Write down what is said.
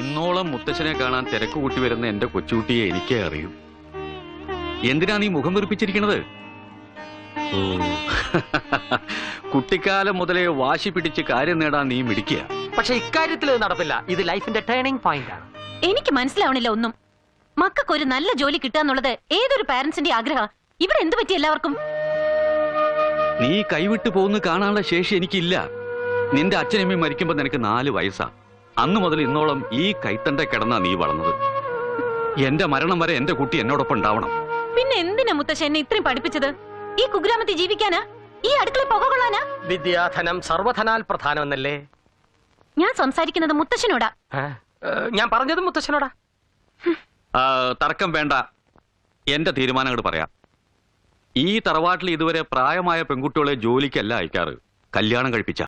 ഇന്നോളം മുത്തശ്ശനെ കാണാൻ തിരക്ക് കൂട്ടി വരുന്ന എന്റെ കൊച്ചുകുട്ടിയെ എനിക്കേ അറിയൂ. എന്തിനാ നീ മുഖം വീർപ്പിച്ചിരിക്കണത്? ഓ, കുട്ടിക്കാലം മുതലേ വാശി പിടിച്ച് കാര്യം നേടാൻ നീ മിടിക്കുക. പക്ഷെ ഇക്കാര്യത്തിൽ നടപ്പില്ല. ഇത് ലൈഫിന്റെ ടേണിംഗ് പോയിന്റ് ആണ്. എനിക്ക് മനസ്സിലാവണില്ല ഒന്നും. മക്കൾക്ക് ഒരു നല്ല ജോലി കിട്ടാന്നുള്ളത് ഏതൊരു പാരന്റ്സിന്റെ ആഗ്രഹം. ഇവിടെ എന്ത് പറ്റി എല്ലാവർക്കും? നീ കൈവിട്ടു പോകുന്ന കാണാനുള്ള ശേഷി എനിക്കില്ല. നിന്റെ അച്ഛനമ്മയും മരിക്കുമ്പോ നിനക്ക് 4 വയസ്സാ. അന്ന് മുതൽ ഇന്നോളം ഈ കൈത്തണ്ട കിടന്നാ നീ വളർന്നത്. എന്റെ മരണം വരെ എന്റെ കുട്ടി എന്നോടൊപ്പം ഉണ്ടാവണം. പിന്നെ എന്തിനാ മുത്തശ്ശൻ എന്നെ ഇത്രയും പഠിപ്പിച്ചത്? ഈ കുഗ്രാമത്തിൽ ജീവിക്കാനാ? ഈ അടുക്കള പുക കൊള്ളാനാ? വിദ്യാധനം സർവധനാൽ പ്രധാനമെന്നല്ലേ? ഞാൻ സംസാരിക്കുന്നത് മുത്തശ്ശനോടാ. ഞാൻ പറഞ്ഞതും മുത്തശ്ശനോടാ. തർക്കം വേണ്ട. എന്റെ തീരുമാനം അങ്ങോട്ട് പറയാം. ഈ തറവാട്ടിൽ ഇതുവരെ പ്രായമായ പെൺകുട്ടികളെ ജോലിക്കല്ല അയക്കാറ്, കല്യാണം കഴിപ്പിച്ച.